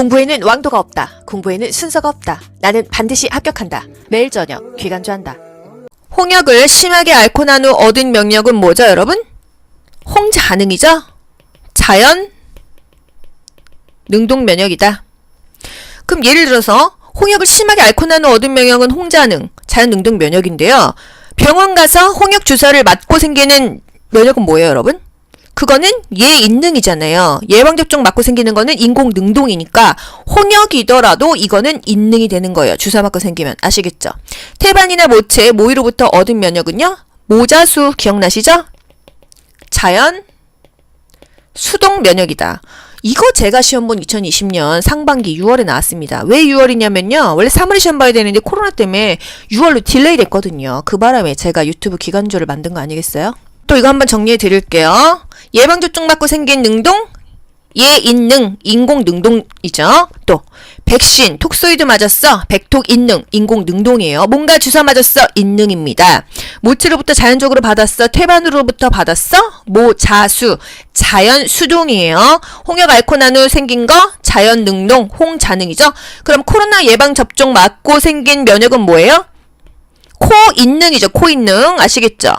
공부에는 왕도가 없다. 공부에는 순서가 없다. 나는 반드시 합격한다. 매일 저녁 귀간주한다. 홍역을 심하게 앓고 난 후 얻은 명령은 뭐죠, 여러분? 홍자능이죠? 자연 능동 면역이다. 그럼 예를 들어서 홍역을 심하게 앓고 난 후 얻은 명령은 홍자능, 자연 능동 면역인데요. 병원 가서 홍역 주사를 맞고 생기는 면역은 뭐예요, 여러분? 그거는 예인능이잖아요. 예방접종 맞고 생기는 거는 인공능동이니까 홍역이더라도 이거는 인능이 되는 거예요. 주사 맞고 생기면. 아시겠죠? 태반이나 모체, 모이로부터 얻은 면역은요. 모자수 기억나시죠? 자연 수동 면역이다. 이거 제가 시험 본 2020년 상반기 6월에 나왔습니다. 왜 6월이냐면요. 원래 3월에 시험 봐야 되는데 코로나 때문에 6월로 딜레이 됐거든요. 그 바람에 제가 유튜브 기간조를 만든 거 아니겠어요? 또 이거 한번 정리해 드릴게요. 예방접종 맞고 생긴 능동, 예인능, 인공능동이죠. 또 백신, 톡소이드 맞았어, 백톡인능, 인공능동이에요. 뭔가 주사 맞았어, 인능입니다. 모체로부터 자연적으로 받았어, 태반으로부터 받았어, 모자수, 자연수동이에요. 홍역 앓고 난 후 생긴 거 자연능동, 홍자능이죠. 그럼 코로나 예방접종 맞고 생긴 면역은 뭐예요? 코인능이죠. 코인능 아시겠죠?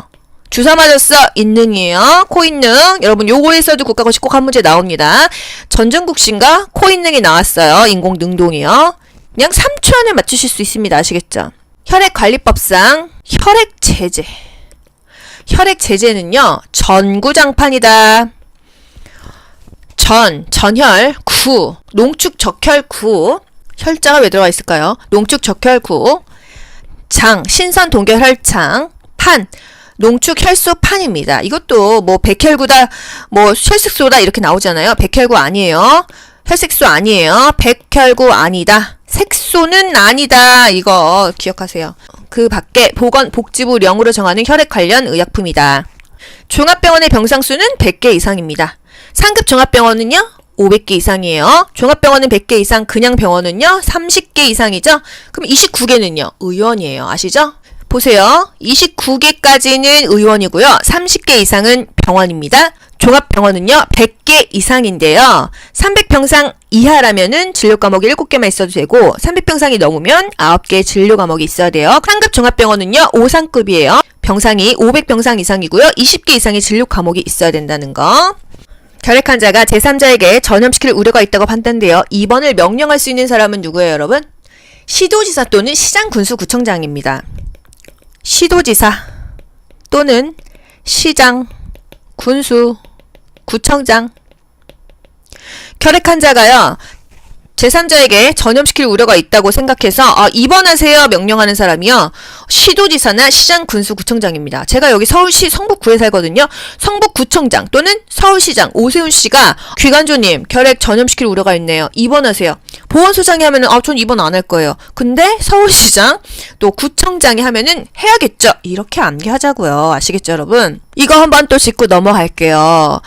주사 맞았어. 인능이에요. 코인능. 여러분 요거에서도 국가고시 꼭 한 문제 나옵니다. 전전국신가? 코인능이 나왔어요. 인공능동이요. 그냥 3초 안에 맞추실 수 있습니다. 아시겠죠? 혈액관리법상 혈액제제. 혈액제제는요. 전구장판이다. 전혈, 구, 농축적혈구. 혈자가 왜 들어가 있을까요? 농축적혈구. 장, 신선동결혈창. 판, 농축혈소판입니다. 이것도 뭐 백혈구다, 뭐 혈색소다 이렇게 나오잖아요. 백혈구 아니에요. 혈색소 아니에요. 백혈구 아니다. 색소는 아니다. 이거 기억하세요. 그 밖에 보건복지부령으로 정하는 혈액 관련 의약품이다. 종합병원의 병상수는 100개 이상입니다. 상급 종합병원은요? 500개 이상이에요. 종합병원은 100개 이상, 그냥 병원은요? 30개 이상이죠? 그럼 29개는요? 의원이에요. 아시죠? 보세요. 29개까지는 의원이고요. 30개 이상은 병원입니다. 종합병원은요. 100개 이상인데요. 300병상 이하라면은 진료 과목이 7개만 있어도 되고 300병상이 넘으면 9개 진료 과목이 있어야 돼요. 상급 종합병원은요. 5상급이에요. 병상이 500병상 이상이고요. 20개 이상의 진료 과목이 있어야 된다는 거. 결핵 환자가 제3자에게 전염시킬 우려가 있다고 판단되어 입원을 명령할 수 있는 사람은 누구예요, 여러분? 시도지사 또는 시장군수구청장입니다. 시도지사 또는 시장, 군수, 구청장. 결핵 환자가요. 제3자에게 전염시킬 우려가 있다고 생각해서 입원하세요 명령하는 사람이요. 시도지사나 시장, 군수, 구청장입니다. 제가 여기 서울시 성북구에 살거든요. 성북구청장 또는 서울시장 오세훈 씨가 귀간조님 결핵 전염시킬 우려가 있네요. 입원하세요. 보건소장이 하면은 전 입원 안 할 거예요. 근데 서울시장 또 구청장이 하면은 해야겠죠. 이렇게 암기하자고요. 아시겠죠, 여러분? 이거 한번 또 짚고 넘어갈게요.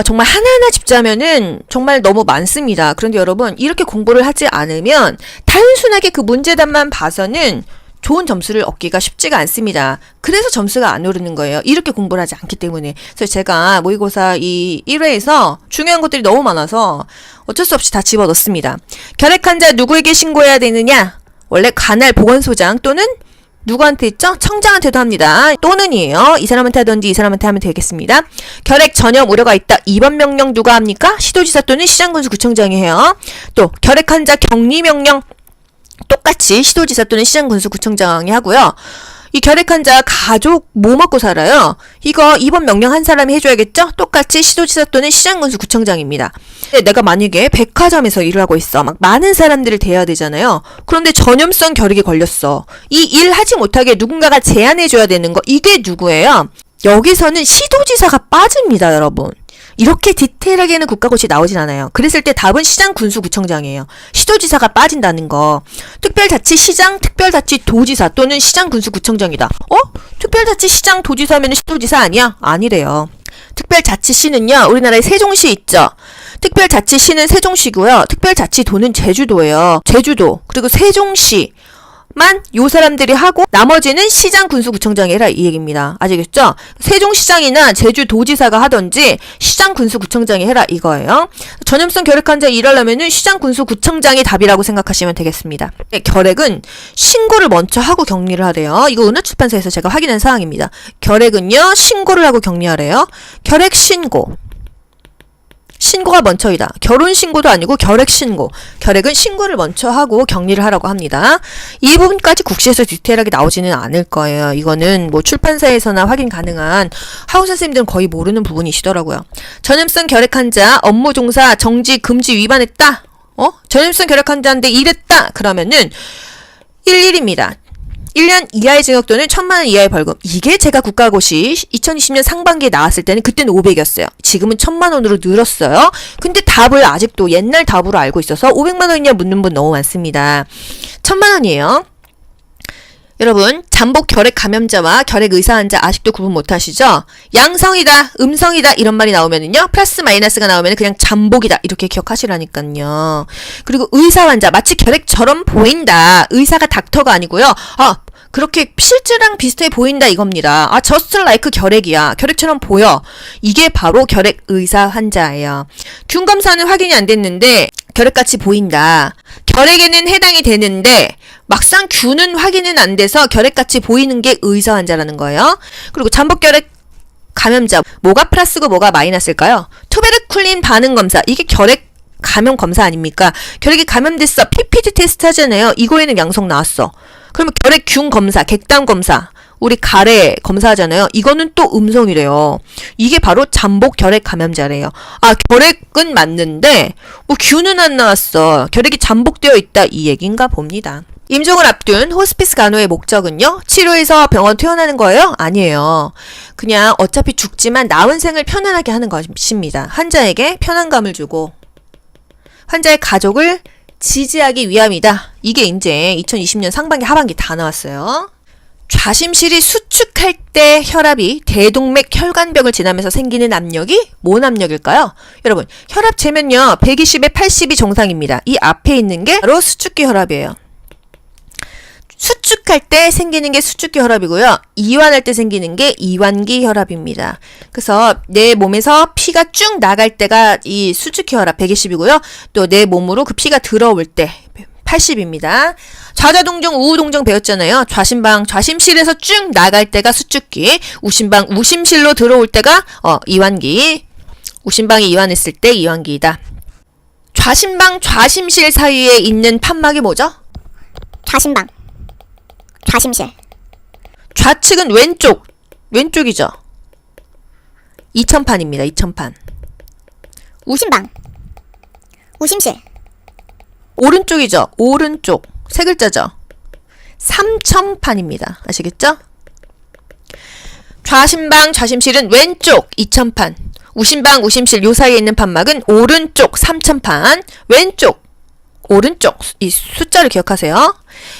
정말 하나하나 짚자면은 정말 너무 많습니다. 그런데 여러분, 이렇게 공부를 하지 않으면 단순하게 그 문제답만 봐서는 좋은 점수를 얻기가 쉽지가 않습니다. 그래서 점수가 안 오르는 거예요. 이렇게 공부를 하지 않기 때문에. 그래서 제가 모의고사 이 1회에서 중요한 것들이 너무 많아서 어쩔 수 없이 다 집어넣습니다. 결핵 환자 누구에게 신고해야 되느냐? 원래 관할 보건소장 또는 누구한테 있죠? 청장한테도 합니다. 또는이에요. 이 사람한테 하든지 이 사람한테 하면 되겠습니다. 결핵 전염 우려가 있다. 입원 명령 누가 합니까? 시도지사 또는 시장군수구청장이 해요. 또 결핵 환자 격리 명령 똑같이 시도지사 또는 시장군수구청장이 하고요. 이 결핵 환자 가족 뭐 먹고 살아요? 이거 입원 명령 한 사람이 해줘야겠죠? 똑같이 시도지사 또는 시장군수구청장입니다. 내가 만약에 백화점에서 일을 하고 있어. 막 많은 사람들을 대해야 되잖아요. 그런데 전염성 결핵에 걸렸어. 이 일 하지 못하게 누군가가 제안해줘야 되는 거. 이게 누구예요? 여기서는 시도지사가 빠집니다, 여러분. 이렇게 디테일하게는 국가고시 나오진 않아요. 그랬을 때 답은 시장군수구청장이에요. 시도지사가 빠진다는 거. 특별자치시장, 특별자치도지사 또는 시장군수구청장이다. 특별자치시장, 도지사면 시도지사 아니야? 아니래요. 특별자치시는요. 우리나라에 세종시 있죠. 특별자치시는 세종시고요. 특별자치도는 제주도예요. 제주도 그리고 세종시 요 사람들이 하고 나머지는 시장 군수구청장이 해라 이 얘기입니다. 아시겠죠? 세종시장이나 제주도지사가 하던지 시장 군수구청장이 해라 이거예요. 전염성 결핵 환자 일하려면은 시장 군수구청장이 답이라고 생각하시면 되겠습니다. 네, 결핵은 신고를 먼저 하고 격리를 하래요. 이거 은하출판사에서 제가 확인한 사항입니다. 결핵은요 신고를 하고 격리하래요. 결핵 신고. 신고가 먼저이다. 결혼 신고도 아니고 결핵 신고. 결핵은 신고를 먼저 하고 격리를 하라고 합니다. 이 부분까지 국시에서 디테일하게 나오지는 않을 거예요. 이거는 뭐 출판사에서나 확인 가능한 학원 선생님들은 거의 모르는 부분이시더라고요. 전염성 결핵 환자 업무 종사 정지 금지 위반했다. 전염성 결핵 환자인데 이랬다. 그러면은 11입니다. 1년 이하의 징역 또는 1,000만 원 이하의 벌금. 이게 제가 국가고시 2020년 상반기에 나왔을 때는 그때는 500이었어요. 지금은 1,000만 원으로 늘었어요. 근데 답을 아직도 옛날 답으로 알고 있어서 500만 원이냐 묻는 분 너무 많습니다. 1,000만 원이에요. 여러분, 잠복 결핵 감염자와 결핵 의사 환자 아직도 구분 못 하시죠? 양성이다, 음성이다 이런 말이 나오면은요. 플러스 마이너스가 나오면 그냥 잠복이다 이렇게 기억하시라니까요. 그리고 의사 환자 마치 결핵처럼 보인다. 의사가 닥터가 아니고요. 그렇게 실제랑 비슷해 보인다 이겁니다. just like 결핵이야. 결핵처럼 보여. 이게 바로 결핵 의사 환자예요. 균 검사는 확인이 안 됐는데 결핵같이 보인다. 결핵에는 해당이 되는데 막상 균은 확인은 안 돼서 결핵같이 보이는 게 의사 환자라는 거예요. 그리고 잠복 결핵 감염자 뭐가 플러스고 뭐가 마이너스일까요? 투베르쿨린 반응 검사. 이게 결핵 감염 검사 아닙니까? 결핵이 감염됐어. PPT 테스트 하잖아요. 이거에는 양성 나왔어. 그러면 결핵균 검사, 객담 검사, 우리 가래 검사하잖아요. 이거는 또 음성이래요. 이게 바로 잠복 결핵 감염자래요. 결핵은 맞는데 뭐 균은 안 나왔어. 결핵이 잠복되어 있다 이 얘기인가 봅니다. 임종을 앞둔 호스피스 간호의 목적은요? 치료해서 병원 퇴원하는 거예요? 아니에요. 그냥 어차피 죽지만 나은 생을 편안하게 하는 것입니다. 환자에게 편안감을 주고 환자의 가족을 지지하기 위함이다. 이게 이제 2020년 상반기 하반기 다 나왔어요. 좌심실이 수축할 때 혈압이 대동맥 혈관벽을 지나면서 생기는 압력이 뭔 압력일까요? 여러분, 혈압 재면요 120에 80이 정상입니다. 이 앞에 있는 게 바로 수축기 혈압이에요. 수축할 때 생기는 게 수축기 혈압이고요. 이완할 때 생기는 게 이완기 혈압입니다. 그래서 내 몸에서 피가 쭉 나갈 때가 이 수축기 혈압 120이고요. 또 내 몸으로 그 피가 들어올 때 80입니다. 좌좌동정, 우우동정 배웠잖아요. 좌심방, 좌심실에서 쭉 나갈 때가 수축기, 우심방, 우심실로 들어올 때가 이완기. 우심방이 이완했을 때 이완기이다. 좌심방, 좌심실 사이에 있는 판막이 뭐죠? 좌심방, 좌심실. 좌측은 왼쪽이죠. 이천판입니다. 이천판. 우심방, 우심실. 오른쪽이죠. 오른쪽. 세 글자죠. 삼천판입니다. 아시겠죠? 좌심방, 좌심실은 왼쪽 이천판. 우심방, 우심실 요 사이에 있는 판막은 오른쪽 삼천판. 왼쪽 오른쪽 이 숫자를 기억하세요.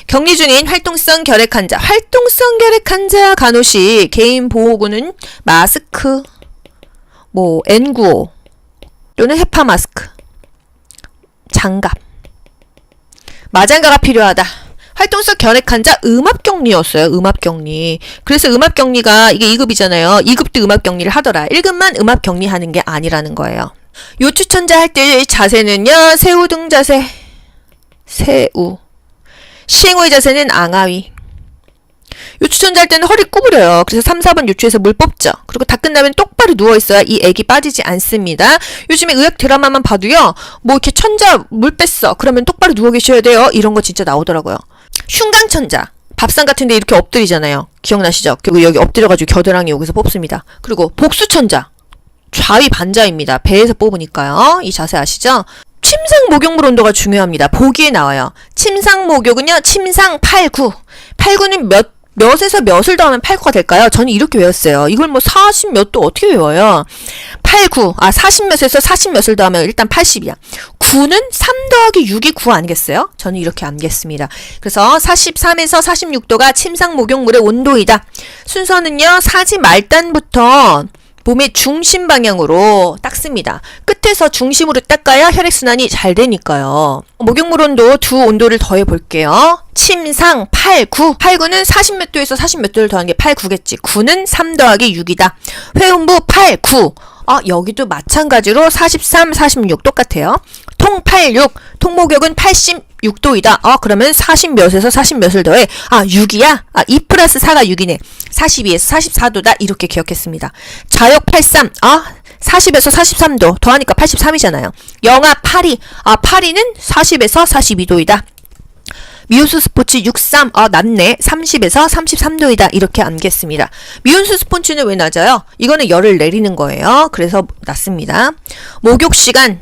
격리 중인 활동성 결핵 환자. 활동성 결핵 환자 간호시 개인 보호구는 마스크, N95 또는 헤파 마스크, 장갑, 마장가가 필요하다. 활동성 결핵 환자 음압격리였어요. 음압격리. 그래서 음압격리가 이게 2급이잖아요. 2급도 음압격리를 하더라. 1급만 음압격리하는 게 아니라는 거예요. 요 추천자 할 때 자세는요. 새우 등 자세. 새우. 시행호의 자세는 앙하위. 요 추천자 할 때는 허리 구부려요. 그래서 3, 4번 요추에서 물 뽑죠. 그리고 다 끝나면 똑바로 누워있어야 이 액이 빠지지 않습니다. 요즘에 의학 드라마만 봐도요. 이렇게 천자 물 뺐어. 그러면 똑바로 누워 계셔야 돼요. 이런 거 진짜 나오더라고요. 흉강천자. 밥상 같은데 이렇게 엎드리잖아요. 기억나시죠? 그리고 여기 엎드려가지고 겨드랑이 여기서 뽑습니다. 그리고 복수천자. 좌위 반자입니다. 배에서 뽑으니까요. 이 자세 아시죠? 침상 목욕물 온도가 중요합니다. 보기에 나와요. 침상 목욕은요. 침상 8구. 8구는 몇에서 몇을 더하면 8구가 될까요? 저는 이렇게 외웠어요. 이걸 40 몇도 어떻게 외워요? 8구. 40 몇에서 40 몇을 더하면 일단 80이야. 9는 3 더하기 6이 9 아니겠어요? 저는 이렇게 암겠습니다. 그래서 43에서 46도가 침상 목욕물의 온도이다. 순서는요. 사지 말단부터 몸의 중심 방향으로 닦습니다. 끝에서 중심으로 닦아야 혈액순환이 잘 되니까요. 목욕물 온도 두 온도를 더해 볼게요. 침상 8, 9. 8, 9는 40 몇 도에서 40 몇 도를 더하는 게 8, 9겠지. 9는 3 더하기 6이다. 회음부 8, 9. 여기도 마찬가지로 43, 46 똑같아요. 통 86. 통목욕은 86도이다. 그러면 40 몇에서 40 몇을 더해. 6이야? 2 플러스 4가 6이네. 42에서 44도다. 이렇게 기억했습니다. 좌욕 83. 40에서 43도. 더하니까 83이잖아요. 영하 82. 82는 40에서 42도이다. 미온수 스포츠 63. 낮네. 30에서 33도이다. 이렇게 암겠습니다. 미온수 스포츠는 왜 낮아요? 이거는 열을 내리는 거예요. 그래서 낮습니다. 목욕 시간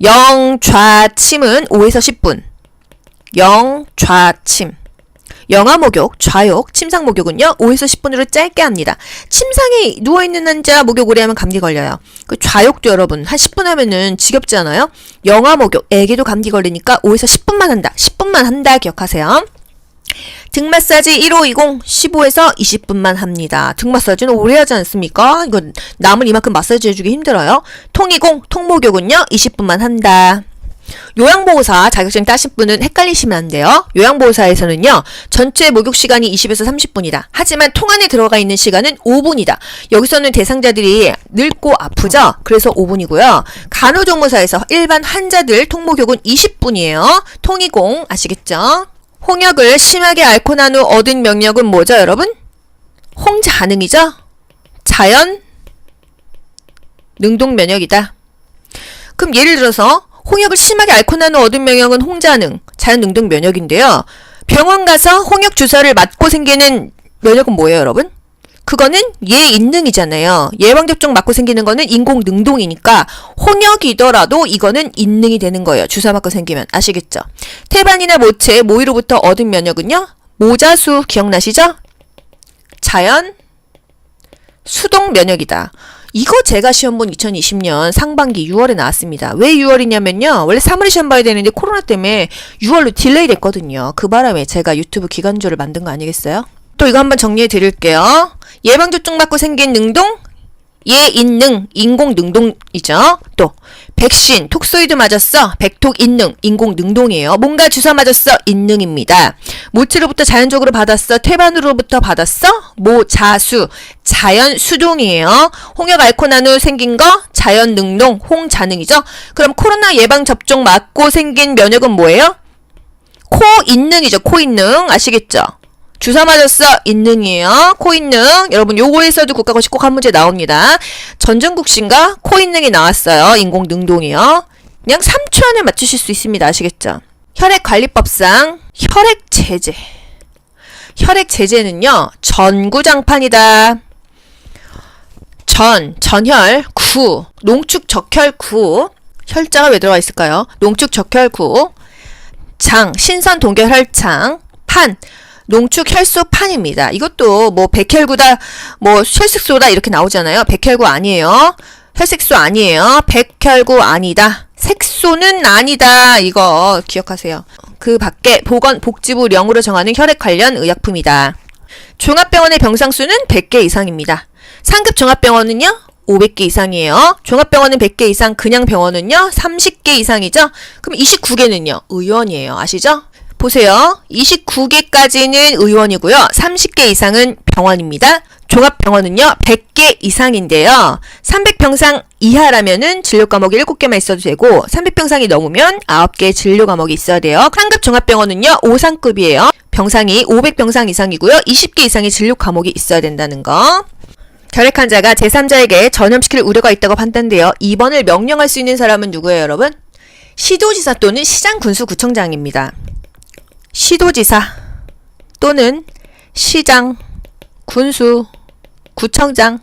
영좌침은 5에서 10분. 영좌침. 영하 목욕, 좌욕, 침상 목욕은요 5에서 10분으로 짧게 합니다. 침상에 누워있는 남자 목욕 오래 하면 감기 걸려요. 그 좌욕도 여러분 한 10분 하면은 지겹지 않아요? 영하 목욕, 애기도 감기 걸리니까 5에서 10분만 한다. 10분만 한다 기억하세요. 등 마사지 1520, 15에서 20분만 합니다. 등 마사지는 오래 하지 않습니까? 이거 남을 이만큼 마사지 해주기 힘들어요. 통이공, 통목욕은요 20분만 한다. 요양보호사 자격증 따신 분은 헷갈리시면 안 돼요. 요양보호사에서는요 전체 목욕 시간이 20에서 30분이다. 하지만 통 안에 들어가 있는 시간은 5분이다. 여기서는 대상자들이 늙고 아프죠? 그래서 5분이고요. 간호조무사에서 일반 환자들 통목욕은 20분이에요. 통이공 아시겠죠? 홍역을 심하게 앓고 난 후 얻은 명령은 뭐죠 여러분? 홍자능이죠? 자연 능동면역이다. 그럼 예를 들어서 홍역을 심하게 앓고 난 후 얻은 명령은 홍자능, 자연 능동 면역인데요. 병원 가서 홍역 주사를 맞고 생기는 면역은 뭐예요, 여러분? 그거는 예인능이잖아요. 예방접종 맞고 생기는 거는 인공능동이니까 홍역이더라도 이거는 인능이 되는 거예요. 주사 맞고 생기면. 아시겠죠? 태반이나 모체, 모이로부터 얻은 면역은요. 모자수 기억나시죠? 자연 수동 면역이다. 이거 제가 시험 본 2020년 상반기 6월에 나왔습니다. 왜 6월이냐면요. 원래 3월에 시험 봐야 되는데 코로나 때문에 6월로 딜레이 됐거든요. 그 바람에 제가 유튜브 기간조를 만든 거 아니겠어요? 또 이거 한번 정리해 드릴게요. 예방접종 맞고 생긴 능동, 예인능, 인공능동이죠. 또 백신, 톡소이드 맞았어. 백톡인능, 인공능동이에요. 뭔가 주사 맞았어. 인능입니다. 모체로부터 자연적으로 받았어. 태반으로부터 받았어. 모자수, 자연수동이에요. 홍역 앓고 난 후 생긴 거 자연능동, 홍자능이죠. 그럼 코로나 예방접종 맞고 생긴 면역은 뭐예요? 코인능이죠. 코인능 아시겠죠? 주사 맞았어. 인능이에요. 코인능. 여러분 요거에서도 국가고시 꼭 한 문제 나옵니다. 전전국신가 코인능이 나왔어요. 인공능동이요. 그냥 3초 안에 맞추실 수 있습니다. 아시겠죠? 혈액관리법상 혈액제제. 혈액제제는요. 전구장판이다. 전혈, 구, 농축적혈 구. 혈자가 왜 들어가 있을까요? 농축적혈 구. 장, 신선 동결 혈창. 판, 농축 혈소판입니다. 이것도 뭐 백혈구다, 뭐 혈색소다 이렇게 나오잖아요. 백혈구 아니에요. 혈색소 아니에요. 백혈구 아니다. 색소는 아니다. 이거 기억하세요. 그 밖에 보건복지부령으로 정하는 혈액 관련 의약품이다. 종합병원의 병상수는 100개 이상입니다. 상급 종합병원은요? 500개 이상이에요. 종합병원은 100개 이상, 그냥 병원은요? 30개 이상이죠? 그럼 29개는요? 의원이에요. 아시죠? 보세요. 29개까지는 의원이고요. 30개 이상은 병원입니다. 종합병원은요. 100개 이상인데요. 300병상 이하라면은 진료 과목이 7개만 있어도 되고 300병상이 넘으면 9개 진료 과목이 있어야 돼요. 상급 종합병원은요. 5상급이에요. 병상이 500병상 이상이고요. 20개 이상의 진료 과목이 있어야 된다는 거. 결핵 환자가 제3자에게 전염시킬 우려가 있다고 판단되어 입원을 명령할 수 있는 사람은 누구예요, 여러분? 시도지사 또는 시장군수구청장입니다. 시도지사 또는 시장, 군수, 구청장.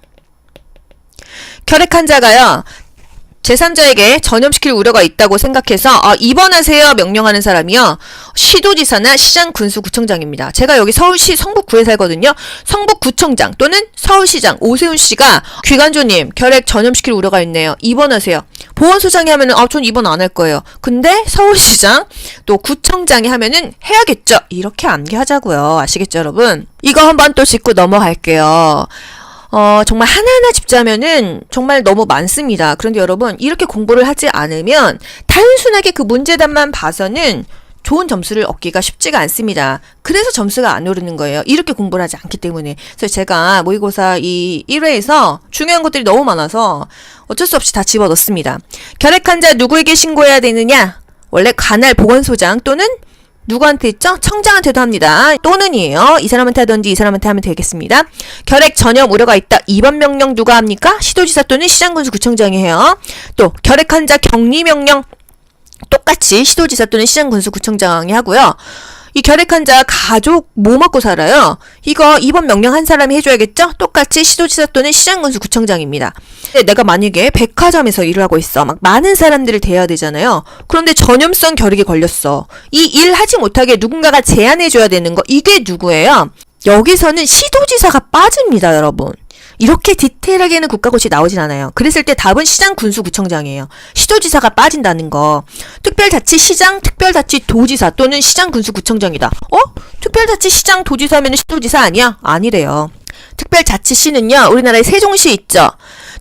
결핵 환자가요. 제3자에게 전염시킬 우려가 있다고 생각해서 입원하세요 명령하는 사람이요. 시도지사나 시장, 군수, 구청장입니다. 제가 여기 서울시 성북구에 살거든요. 성북구청장 또는 서울시장 오세훈 씨가 귀간조님 결핵 전염시킬 우려가 있네요. 입원하세요. 보건소장이 하면은 전 입원 안 할 거예요. 근데 서울시장 또 구청장이 하면은 해야겠죠. 이렇게 암기하자고요. 아시겠죠 여러분? 이거 한번 또 짚고 넘어갈게요. 정말 하나하나 짚자면은 정말 너무 많습니다. 그런데 여러분, 이렇게 공부를 하지 않으면 단순하게 그 문제답만 봐서는 좋은 점수를 얻기가 쉽지가 않습니다. 그래서 점수가 안 오르는 거예요. 이렇게 공부를 하지 않기 때문에. 그래서 제가 모의고사 이 1회에서 중요한 것들이 너무 많아서 어쩔 수 없이 다 집어넣습니다. 결핵 환자 누구에게 신고해야 되느냐? 원래 관할 보건소장 또는 누구한테 있죠? 청장한테도 합니다. 또는이에요. 이 사람한테 하든지 이 사람한테 하면 되겠습니다. 결핵 전염 우려가 있다. 2번 명령 누가 합니까? 시도지사 또는 시장군수구청장이 해요. 또 결핵 환자 격리 명령 똑같이 시도지사 또는 시장군수구청장이 하고요. 이 결핵 환자 가족 뭐 먹고 살아요? 이거 2번 명령 한 사람이 해줘야겠죠? 똑같이 시도지사 또는 시장군수구청장입니다. 내가 만약에 백화점에서 일을 하고 있어. 막 많은 사람들을 대해야 되잖아요. 그런데 전염성 결핵에 걸렸어. 이 일 하지 못하게 누군가가 제안해줘야 되는 거. 이게 누구예요? 여기서는 시도지사가 빠집니다, 여러분. 이렇게 디테일하게는 국가고시 나오진 않아요. 그랬을 때 답은 시장군수구청장이에요. 시도지사가 빠진다는 거. 특별자치시장, 특별자치도지사 또는 시장군수구청장이다. 특별자치시장, 도지사면 시도지사 아니야? 아니래요. 특별자치시는요, 우리나라에 세종시 있죠?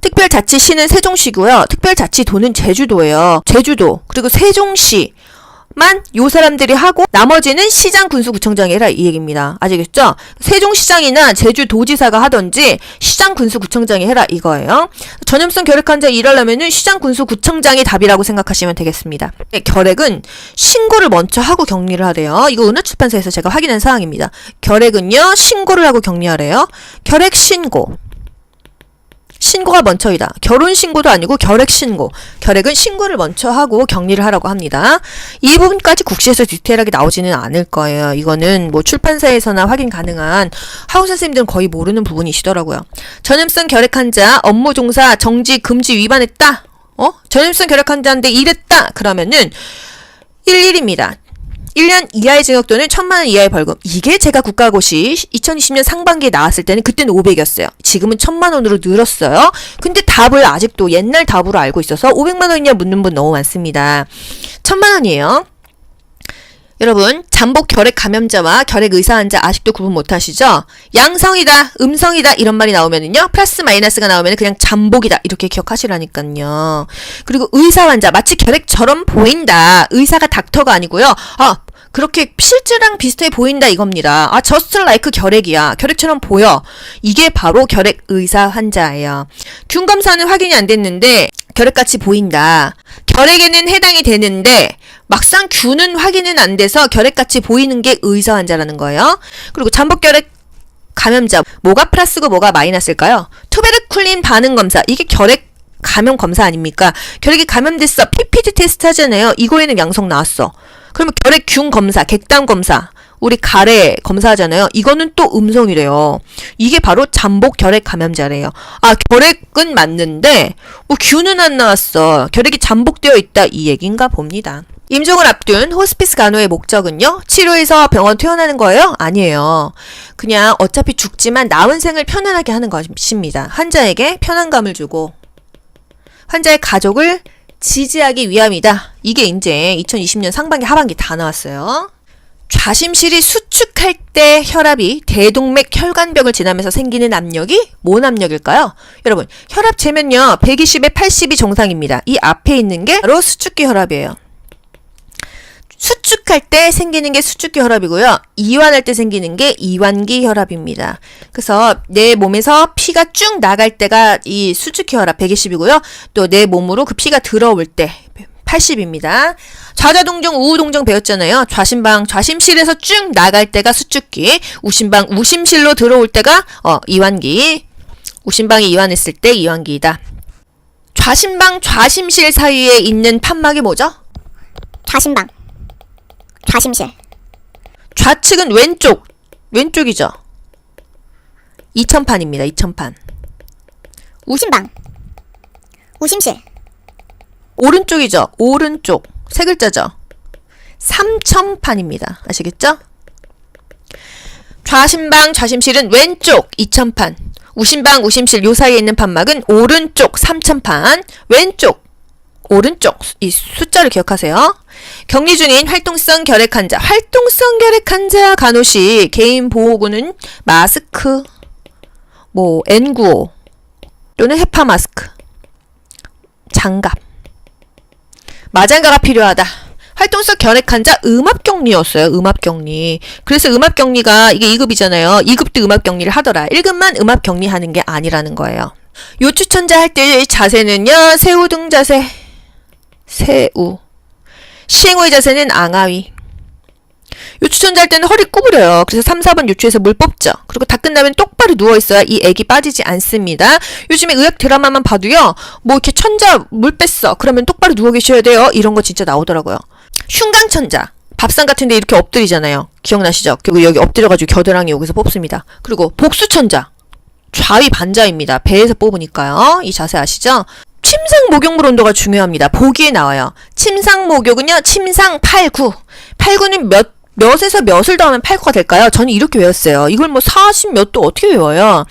특별자치시는 세종시고요. 특별자치도는 제주도예요. 제주도, 그리고 세종시. 만 요 사람들이 하고 나머지는 시장 군수구청장이 해라 이 얘기입니다. 아시겠죠? 세종시장이나 제주도지사가 하던지 시장 군수구청장이 해라 이거예요. 전염성 결핵 환자 일하려면은 시장 군수구청장이 답이라고 생각하시면 되겠습니다. 결핵은 신고를 먼저 하고 격리를 하래요. 이거 은하출판사에서 제가 확인한 사항입니다. 결핵은요 신고를 하고 격리하래요. 결핵 신고. 신고가 먼저이다. 결혼 신고도 아니고 결핵 신고. 결핵은 신고를 먼저 하고 격리를 하라고 합니다. 이 부분까지 국시에서 디테일하게 나오지는 않을 거예요. 이거는 뭐 출판사에서나 확인 가능한 학원 선생님들은 거의 모르는 부분이시더라고요. 전염성 결핵 환자 업무 종사 정지 금지 위반했다. 전염성 결핵 환자인데 이랬다. 그러면은 11입니다. 1년 이하의 징역 또는 1,000만 원 이하의 벌금. 이게 제가 국가고시 2020년 상반기에 나왔을 때는 그때는 500이었어요. 지금은 1,000만 원으로 늘었어요. 근데 답을 아직도 옛날 답으로 알고 있어서 500만 원이냐 묻는 분 너무 많습니다. 1,000만 원이에요. 여러분, 잠복 결핵 감염자와 결핵 의사 환자 아직도 구분 못 하시죠? 양성이다, 음성이다 이런 말이 나오면은요. 플러스 마이너스가 나오면 그냥 잠복이다 이렇게 기억하시라니까요. 그리고 의사 환자 마치 결핵처럼 보인다. 의사가 닥터가 아니고요. 그렇게 실제랑 비슷해 보인다 이겁니다. just like 결핵이야. 결핵처럼 보여. 이게 바로 결핵 의사 환자예요. 균 검사는 확인이 안 됐는데 결핵같이 보인다. 결핵에는 해당이 되는데 막상 균은 확인은 안 돼서 결핵같이 보이는 게 의사 환자라는 거예요. 그리고 잠복 결핵 감염자 뭐가 플러스고 뭐가 마이너스일까요? 투베르쿨린 반응 검사 이게 결핵 감염 검사 아닙니까? 결핵이 감염됐어. PPT 테스트 하잖아요. 이거에는 양성 나왔어. 그러면 결핵균 검사, 객담 검사, 우리 가래 검사하잖아요. 이거는 또 음성이래요. 이게 바로 잠복 결핵 감염자래요. 결핵은 맞는데 뭐 균은 안 나왔어. 결핵이 잠복되어 있다 이 얘기인가 봅니다. 임종을 앞둔 호스피스 간호의 목적은요? 치료해서 병원 퇴원하는 거예요? 아니에요. 그냥 어차피 죽지만 남은 생을 편안하게 하는 것입니다. 환자에게 편안감을 주고 환자의 가족을 지지하기 위함이다. 이게 이제 2020년 상반기 하반기 다 나왔어요. 좌심실이 수축할 때 혈압이 대동맥 혈관벽을 지나면서 생기는 압력이 뭔 압력일까요? 여러분, 혈압 재면요 120에 80이 정상입니다. 이 앞에 있는 게 바로 수축기 혈압이에요. 수축할 때 생기는 게 수축기 혈압이고요. 이완할 때 생기는 게 이완기 혈압입니다. 그래서 내 몸에서 피가 쭉 나갈 때가 이 수축기 혈압 120이고요. 또 내 몸으로 그 피가 들어올 때 80입니다. 좌좌동정, 우우동정 배웠잖아요. 좌심방, 좌심실에서 쭉 나갈 때가 수축기, 우심방, 우심실로 들어올 때가 이완기, 우심방이 이완했을 때 이완기이다. 좌심방, 좌심실 사이에 있는 판막이 뭐죠? 좌심방, 좌심실. 좌측은 왼쪽이죠. 2,000판입니다. 2,000판. 우심방, 우심실. 오른쪽이죠. 오른쪽. 세 글자죠. 3,000판입니다. 아시겠죠? 좌심방, 좌심실은 왼쪽 2,000판. 우심방, 우심실 요 사이에 있는 판막은 오른쪽 3,000판. 왼쪽, 오른쪽. 이 숫자를 기억하세요. 격리 중인 활동성 결핵 환자. 활동성 결핵 환자 간호시 개인 보호구는 마스크. 뭐 N95 또는 헤파 마스크, 장갑, 마장가가 필요하다. 활동성 결핵 환자 음압격리였어요. 음압격리. 그래서 음압격리가 이게 2급이잖아요. 2급도 음압격리를 하더라. 1급만 음압격리하는 게 아니라는 거예요. 요추천자 할 때 자세는요. 새우등 자세. 새우. 시행호의 자세는 앙하위. 요추천자 할 때는 허리 구부려요. 그래서 3, 4번 요추에서 물 뽑죠. 그리고 다 끝나면 똑바로 누워있어야 이 액이 빠지지 않습니다. 요즘에 의학 드라마만 봐도요. 뭐 이렇게 천자 물 뺐어. 그러면 똑바로 누워 계셔야 돼요. 이런 거 진짜 나오더라고요. 흉강천자. 밥상 같은데 이렇게 엎드리잖아요. 기억나시죠? 그리고 여기 엎드려가지고 겨드랑이 여기서 뽑습니다. 그리고 복수천자. 좌위 반자입니다. 배에서 뽑으니까요. 이 자세 아시죠? 침상 목욕물 온도가 중요합니다. 보기에 나와요. 침상 목욕은요. 침상 8, 9. 8, 9는 몇에서 몇을 더하면 8, 9가 될까요? 저는 이렇게 외웠어요. 이걸 뭐 40 몇도 어떻게 외워요?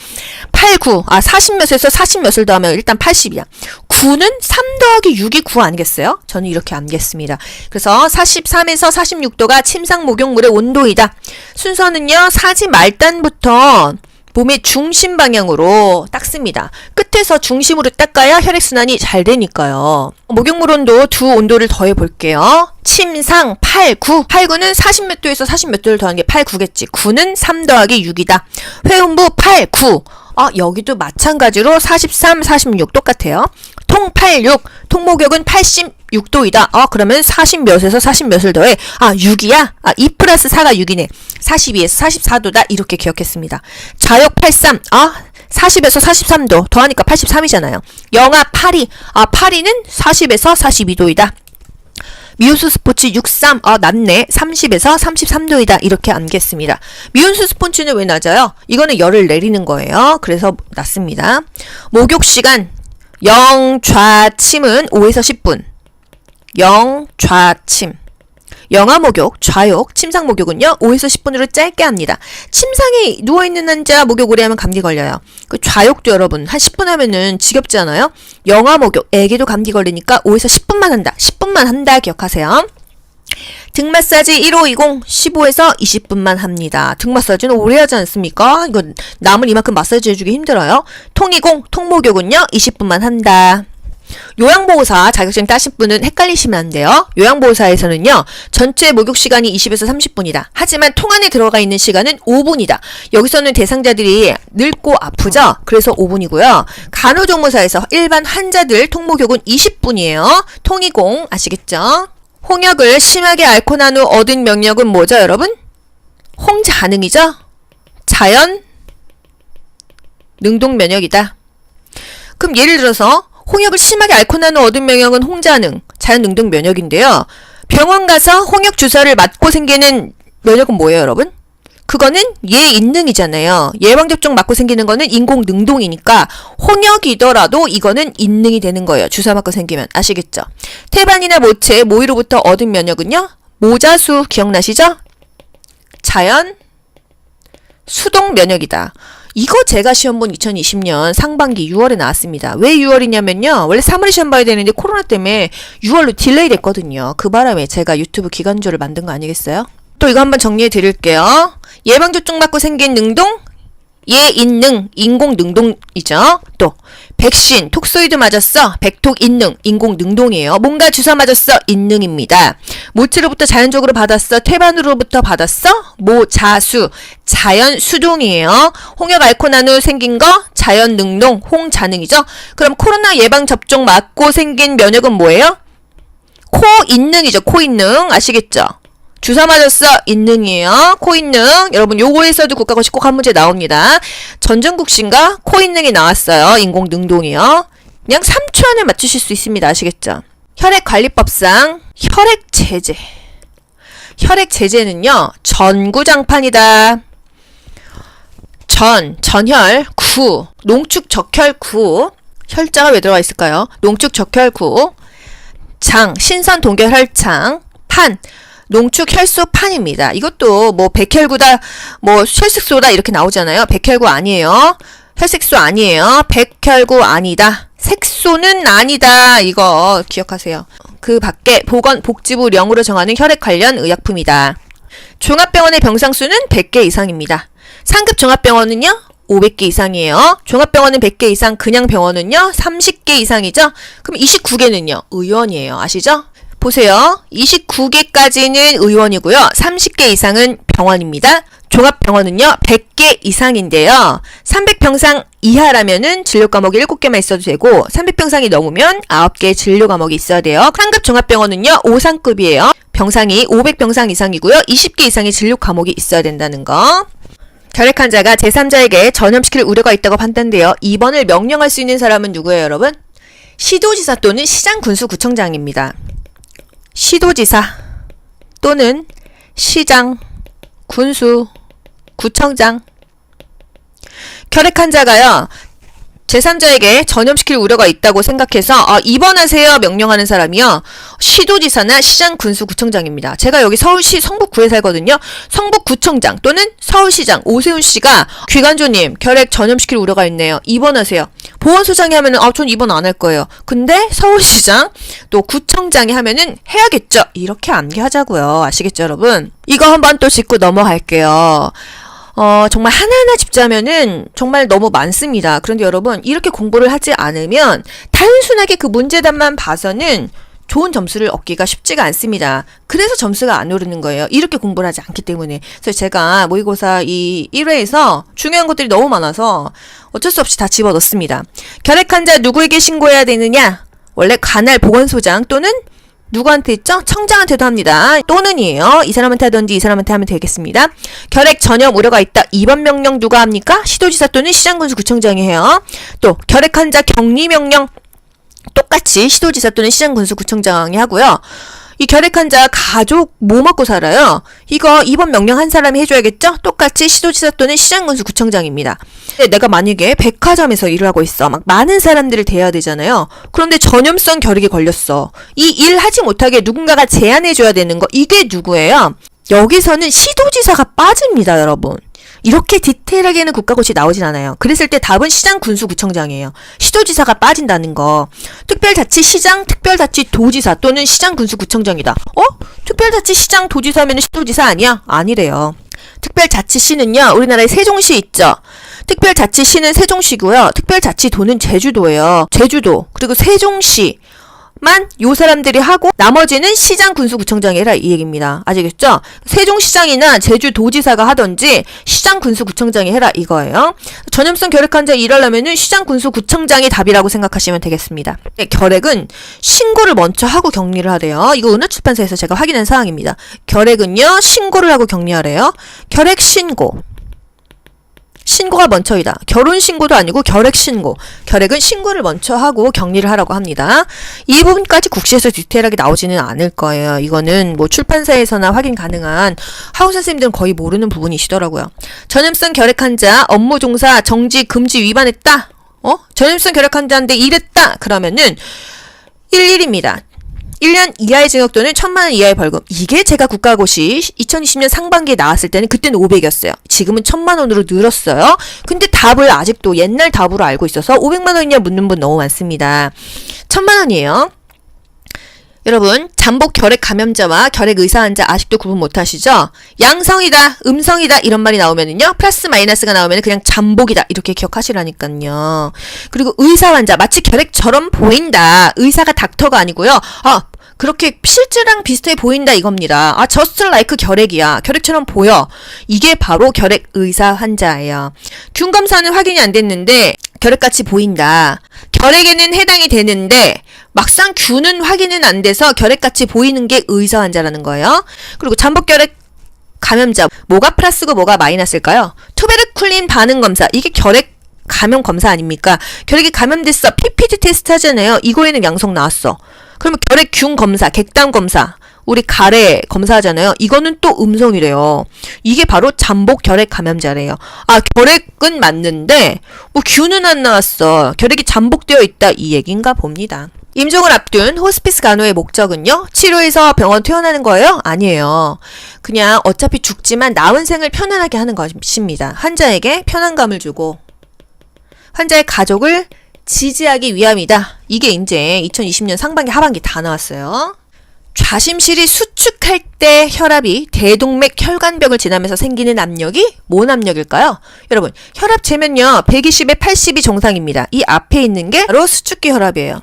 8, 9. 40 몇에서 40 몇을 더하면 일단 80이야. 9는 3 더하기 6이 9 아니겠어요? 저는 이렇게 암겠습니다. 그래서 43에서 46도가 침상 목욕물의 온도이다. 순서는요. 사지 말단부터 몸의 중심 방향으로 닦습니다. 끝에서 중심으로 닦아야 혈액순환이 잘 되니까요. 목욕물 온도 두 온도를 더해 볼게요. 침상 8, 9. 8, 9는 40 몇 도에서 40 몇 도를 더한 게 8, 9겠지. 9는 3 더하기 6이다. 회음부 8, 9. 여기도 마찬가지로 43, 46 똑같아요. 통 8, 6. 통목욕은 86도이다. 그러면 40 몇에서 40 몇을 더해. 6이야? 2 플러스 4가 6이네. 42에서 44도다. 이렇게 기억했습니다. 좌욕 83. 40에서 43도. 더하니까 83이잖아요. 영하 82. 82는 40에서 42도이다. 미온수 스포츠 63. 낮네. 30에서 33도이다. 이렇게 암겠습니다. 미온수 스포츠는 왜 낮아요? 이거는 열을 내리는 거예요. 그래서 낮습니다. 목욕 시간. 영좌침은 5에서 10분. 영좌침. 영하목욕, 좌욕, 침상목욕은요. 5에서 10분으로 짧게 합니다. 침상에 누워있는 환자 목욕 오래 하면 감기 걸려요. 그 좌욕도 여러분 한 10분 하면은 지겹지 않아요? 영하목욕, 애기도 감기 걸리니까 5에서 10분만 한다. 10분만 한다 기억하세요. 등 마사지 1520, 15에서 20분만 합니다. 등 마사지는 오래 하지 않습니까? 이거 남을 이만큼 마사지 해주기 힘들어요. 통이공, 통목욕은요. 20분만 한다. 요양보호사 자격증 따신 분은 헷갈리시면 안 돼요. 요양보호사에서는요. 전체 목욕 시간이 20에서 30분이다. 하지만 통 안에 들어가 있는 시간은 5분이다. 여기서는 대상자들이 늙고 아프죠? 그래서 5분이고요. 간호조무사에서 일반 환자들 통목욕은 20분이에요. 통이공 아시겠죠? 홍역을 심하게 앓고 난 후 얻은 명령은 뭐죠, 여러분? 홍자능이죠? 자연 능동면역이다. 그럼 예를 들어서 홍역을 심하게 앓고 난 후 얻은 면역은 홍자능, 자연 능동 면역인데요. 병원 가서 홍역 주사를 맞고 생기는 면역은 뭐예요, 여러분? 그거는 예인능이잖아요. 예방접종 맞고 생기는 거는 인공능동이니까 홍역이더라도 이거는 인능이 되는 거예요. 주사 맞고 생기면. 아시겠죠? 태반이나 모체, 모이로부터 얻은 면역은요. 모자수 기억나시죠? 자연 수동 면역이다. 이거 제가 시험 본 2020년 상반기 6월에 나왔습니다. 왜 6월이냐면요. 원래 3월에 시험 봐야 되는데 코로나 때문에 6월로 딜레이 됐거든요. 그 바람에 제가 유튜브 기간조를 만든 거 아니겠어요? 또 이거 한번 정리해 드릴게요. 예방접종 맞고 생긴 능동, 예인능, 인공능동이죠. 또 백신, 톡소이드 맞았어. 백톡인능, 인공능동이에요. 뭔가 주사 맞았어. 인능입니다. 모체로부터 자연적으로 받았어. 태반으로부터 받았어. 모자수, 자연수동이에요. 홍역 앓고 난 후 생긴 거 자연능동, 홍자능이죠. 그럼 코로나 예방접종 맞고 생긴 면역은 뭐예요? 코인능이죠. 코인능 아시겠죠? 주사 맞았어. 인능이에요. 코인능. 여러분 요거에서도 국가고시 꼭 한 문제 나옵니다. 전전국신가? 코인능이 나왔어요. 인공능동이요. 그냥 3초 안에 맞추실 수 있습니다. 아시겠죠? 혈액관리법상 혈액제제. 혈액제제는요. 전구장판이다. 전혈, 구, 농축적혈구. 혈자가 왜 들어가 있을까요? 농축적혈구. 장, 신선동결혈창. 판, 농축혈소판입니다. 이것도 뭐 백혈구다, 뭐 혈색소다 이렇게 나오잖아요. 백혈구 아니에요. 혈색소 아니에요. 백혈구 아니다. 색소는 아니다. 이거 기억하세요. 그 밖에 보건복지부령으로 정하는 혈액 관련 의약품이다. 종합병원의 병상수는 100개 이상입니다. 상급 종합병원은요. 500개 이상이에요. 종합병원은 100개 이상, 그냥 병원은요 30개 이상이죠. 그럼 29개는요 의원이에요. 아시죠? 보세요. 29개까지는 의원이고요. 30개 이상은 병원입니다. 종합병원은요 100개 이상인데요. 300병상 이하라면은 진료 과목이 7개만 있어도 되고 300병상이 넘으면 9개의 진료 과목이 있어야 돼요. 상급 종합병원은요 5상급이에요. 병상이 500병상 이상이고요. 20개 이상의 진료 과목이 있어야 된다는 거. 결핵 환자가 제3자에게 전염시킬 우려가 있다고 판단되어 입원을 명령할 수 있는 사람은 누구예요, 여러분? 시도지사 또는 시장군수구청장입니다. 시도지사 또는 시장, 군수, 구청장. 결핵 환자가요 제3자에게 전염시킬 우려가 있다고 생각해서 입원하세요 명령하는 사람이요 시도지사나 시장, 군수, 구청장입니다. 제가 여기 서울시 성북구에 살거든요. 성북구청장 또는 서울시장 오세훈 씨가 귀간조님 결핵 전염시킬 우려가 있네요. 입원하세요. 보건소장이 하면은 전 입원 안 할 거예요. 근데 서울시장 또 구청장이 하면은 해야겠죠. 이렇게 암기하자고요. 아시겠죠, 여러분? 이거 한번 또 짚고 넘어갈게요. 정말 하나하나 짚자면은 정말 너무 많습니다. 그런데 여러분, 이렇게 공부를 하지 않으면 단순하게 그 문제답만 봐서는 좋은 점수를 얻기가 쉽지가 않습니다. 그래서 점수가 안 오르는 거예요. 이렇게 공부를 하지 않기 때문에. 그래서 제가 모의고사 이 1회에서 중요한 것들이 너무 많아서 어쩔 수 없이 다 집어넣습니다. 결핵 환자 누구에게 신고해야 되느냐? 원래 관할 보건소장 또는 누구한테 있죠? 청장한테도 합니다. 또는이에요. 이 사람한테 하든지 이 사람한테 하면 되겠습니다. 결핵 전염 우려가 있다. 입원 명령 누가 합니까? 시도지사 또는 시장군수구청장이 해요. 또 결핵 환자 격리 명령 똑같이 시도지사 또는 시장군수구청장이 하고요. 이 결핵 환자 가족 뭐 먹고 살아요? 이거 입원 명령한 사람이 해줘야겠죠? 똑같이 시도지사 또는 시장군수구청장입니다. 내가 만약에 백화점에서 일을 하고 있어. 막 많은 사람들을 대해야 되잖아요. 그런데 전염성 결핵에 걸렸어. 이 일 하지 못하게 누군가가 제안해줘야 되는 거. 이게 누구예요? 여기서는 시도지사가 빠집니다, 여러분. 이렇게 디테일하게는 국가고시 나오진 않아요. 그랬을 때 답은 시장군수구청장이에요. 시도지사가 빠진다는 거. 특별자치시장, 특별자치도지사 또는 시장군수구청장이다. 특별자치시장, 도지사면 시도지사 아니야? 아니래요. 특별자치시는요, 우리나라에 세종시 있죠? 특별자치시는 세종시고요. 특별자치도는 제주도예요. 제주도, 그리고 세종시. 만 요 사람들이 하고 나머지는 시장 군수구청장이 해라 이 얘기입니다. 아시겠죠? 세종시장이나 제주도지사가 하던지 시장 군수구청장이 해라 이거예요. 전염성 결핵 환자 일하려면은 시장 군수구청장이 답이라고 생각하시면 되겠습니다. 네, 결핵은 신고를 먼저 하고 격리를 하래요. 이거 은하출판사에서 제가 확인한 사항입니다. 결핵은요 신고를 하고 격리하래요. 결핵 신고. 신고가 먼저이다. 결혼신고도 아니고 결핵신고. 결핵은 신고를 먼저 하고 격리를 하라고 합니다. 이 부분까지 국시에서 디테일하게 나오지는 않을 거예요. 이거는 뭐 출판사에서나 확인 가능한 학원 선생님들은 거의 모르는 부분이시더라고요. 전염성 결핵 환자 업무 종사 정지 금지 위반했다. 전염성 결핵 환자인데 이랬다. 그러면은 11입니다. 1년 이하의 징역 또는 1,000,000원 이하의 벌금. 이게 제가 국가고시 2020년 상반기에 나왔을 때는 그때는 500이었어요. 지금은 1,000,000원으로 늘었어요. 근데 답을 아직도 옛날 답으로 알고 있어서 500만 원이냐 묻는 분 너무 많습니다. 1,000,000원이에요. 여러분, 잠복 결핵 감염자와 결핵 의사 환자 아직도 구분 못하시죠? 양성이다, 음성이다 이런 말이 나오면은요, 플러스 마이너스가 나오면은 그냥 잠복이다 이렇게 기억하시라니까요. 그리고 의사 환자 마치 결핵처럼 보인다. 의사가 닥터가 아니고요. 그렇게 실제랑 비슷해 보인다 이겁니다. just like 결핵이야. 결핵처럼 보여. 이게 바로 결핵 의사 환자예요. 균 검사는 확인이 안 됐는데 결핵같이 보인다. 결핵에는 해당이 되는데 막상 균은 확인은 안 돼서 결핵같이 보이는 게 의사 환자라는 거예요. 그리고 잠복 결핵 감염자 뭐가 플러스고 뭐가 마이너스일까요? 투베르쿨린 반응 검사 이게 결핵 감염 검사 아닙니까? 결핵이 감염됐어. PPT 테스트 하잖아요. 이거에는 양성 나왔어. 그러면 결핵균 검사, 객단 검사, 우리 가래 검사하잖아요. 이거는 또 음성이래요. 이게 바로 잠복 결핵 감염자래요. 결핵은 맞는데 뭐 균은 안 나왔어. 결핵이 잠복되어 있다 이 얘기인가 봅니다. 임종을 앞둔 호스피스 간호의 목적은요? 치료해서 병원 퇴원하는 거예요? 아니에요. 그냥 어차피 죽지만 남은 생을 편안하게 하는 것입니다. 환자에게 편안감을 주고 환자의 가족을 지지하기 위함이다. 이게 이제 2020년 상반기 하반기 다 나왔어요. 좌심실이 수축할 때 혈압이 대동맥 혈관벽을 지나면서 생기는 압력이 뭔 압력일까요? 여러분, 혈압 재면요 120에 80이 정상입니다. 이 앞에 있는 게 바로 수축기 혈압이에요.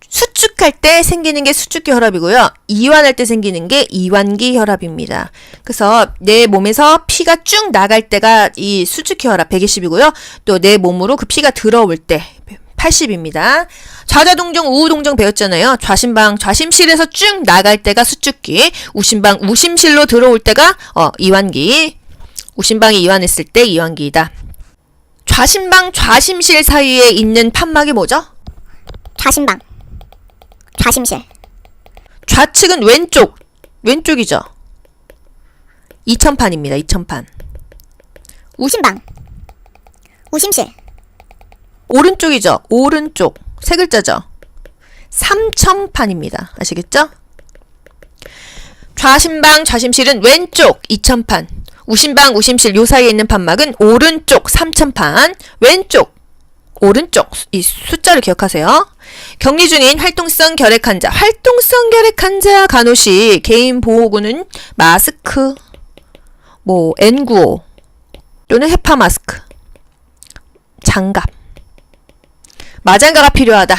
수축할 때 생기는 게 수축기 혈압이고요. 이완할 때 생기는 게 이완기 혈압입니다. 그래서 내 몸에서 피가 쭉 나갈 때가 이 수축기 혈압 120이고요. 또 내 몸으로 그 피가 들어올 때 80입니다. 좌좌동정, 우우동정 배웠잖아요. 좌심방, 좌심실에서 쭉 나갈 때가 수축기, 우심방, 우심실로 들어올 때가 이완기, 우심방이 이완했을 때 이완기이다. 좌심방, 좌심실 사이에 있는 판막이 뭐죠? 좌심방, 좌심실, 좌측은 왼쪽이죠. 이천판입니다. 이천판. 우심방, 우심실, 오른쪽이죠. 오른쪽. 세 글자죠. 삼천판입니다. 아시겠죠? 좌심방, 좌심실은 왼쪽, 이천판. 우심방, 우심실 요 사이에 있는 판막은 오른쪽, 삼천판. 왼쪽, 오른쪽. 이 숫자를 기억하세요. 격리 중인 활동성 결핵 환자. 활동성 결핵 환자 간호시 개인 보호구는 마스크, N95 또는 헤파 마스크, 장갑. 마장가가 필요하다.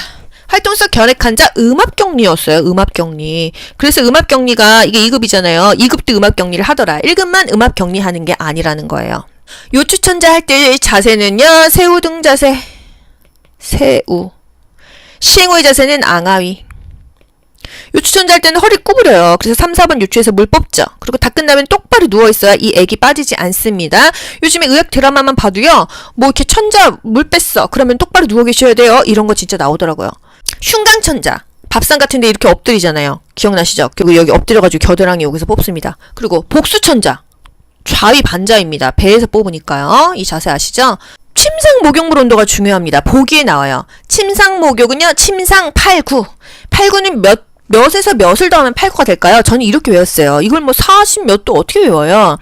활동성 결핵 환자 음압격리였어요. 음압격리. 그래서 음압격리가 이게 2급이잖아요. 2급도 음압격리를 하더라. 1급만 음압격리하는 게 아니라는 거예요. 요추천자 할 때 자세는요. 새우 등 자세. 새우. 시행 후의 자세는 앙하위. 요추천자 할 때는 허리 구부려요. 그래서 3, 4번 요추에서 물 뽑죠. 그리고 다 끝나면 똑바로 누워있어야 이 액이 빠지지 않습니다. 요즘에 의학 드라마만 봐도요. 이렇게 천자 물 뺐어. 그러면 똑바로 누워 계셔야 돼요. 이런 거 진짜 나오더라고요. 흉강천자. 밥상 같은데 이렇게 엎드리잖아요. 기억나시죠? 그리고 여기 엎드려가지고 겨드랑이 여기서 뽑습니다. 그리고 복수천자. 좌위 반자입니다. 배에서 뽑으니까요. 이 자세 아시죠? 침상 목욕물 온도가 중요합니다. 보기에 나와요. 침상 목욕은요. 침상 8, 9. 8, 9는 몇에서 몇을 더하면 8, 9가 될까요? 저는 이렇게 외웠어요. 이걸 40 몇 도 어떻게 외워요?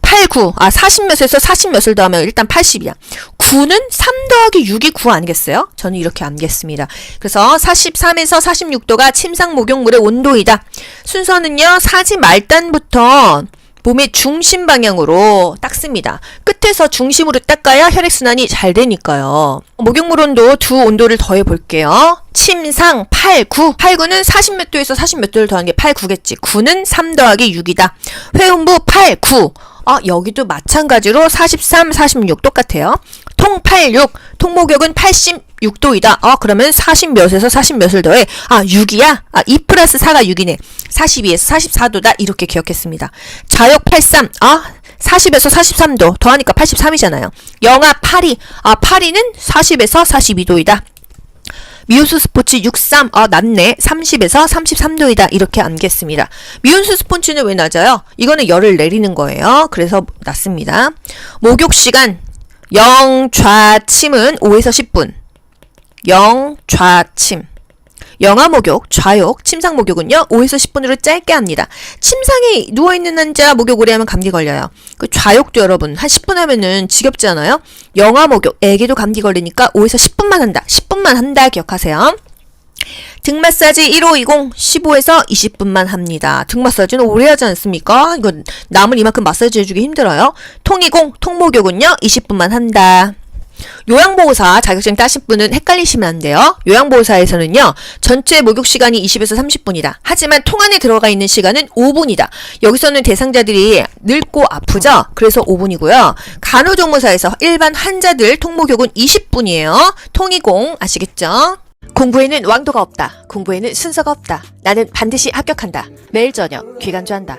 8, 9. 40 몇에서 40 몇을 더하면 일단 80이야. 9는 3 더하기 6이 9 아니겠어요? 저는 이렇게 암겠습니다. 그래서 43에서 46도가 침상 목욕물의 온도이다. 순서는요. 사지 말단부터 몸의 중심 방향으로 닦습니다. 끝에서 중심으로 닦아야 혈액순환이 잘 되니까요. 목욕물 온도 두 온도를 더해 볼게요. 침상 8, 9. 8, 9는 40 몇 도에서 40 몇 도를 더하는 게 8, 9겠지. 9는 3 더하기 6이다. 회음부 8, 9. 여기도 마찬가지로 43, 46 똑같아요. 통 8, 6. 통목욕은 86도이다. 그러면 40 몇에서 40 몇을 더해. 6이야? 2 플러스 4가 6이네. 42에서 44도다. 이렇게 기억했습니다. 좌욕 83. 40에서 43도. 더하니까 83이잖아요. 영하 82. 82는 40에서 42도이다. 미온수 스포츠 63. 낮네. 30에서 33도이다. 이렇게 암겠습니다. 미온수 스포츠는 왜 낮아요? 이거는 열을 내리는 거예요. 그래서 낮습니다. 목욕 시간. 영좌침은 5에서 10분. 영좌침. 영하목욕, 좌욕, 침상목욕은요 5에서 10분으로 짧게 합니다. 침상에 누워있는 환자 목욕 오래 하면 감기 걸려요. 그 좌욕도 여러분 한 10분 하면은 지겹지 않아요? 영하목욕, 애기도 감기 걸리니까 5에서 10분만 한다. 10분만 한다 기억하세요. 등 마사지 1520, 15에서 20분만 합니다. 등 마사지는 오래 하지 않습니까? 이거 남을 이만큼 마사지 해주기 힘들어요. 통이공, 통목욕은요 20분만 한다. 요양보호사 자격증 따신 분은 헷갈리시면 안 돼요. 요양보호사에서는요. 전체 목욕 시간이 20에서 30분이다. 하지만 통 안에 들어가 있는 시간은 5분이다. 여기서는 대상자들이 늙고 아프죠? 그래서 5분이고요. 간호조무사에서 일반 환자들 통목욕은 20분이에요. 통이공 아시겠죠? 공부에는 왕도가 없다. 공부에는 순서가 없다. 나는 반드시 합격한다. 매일 저녁 귀간주한다.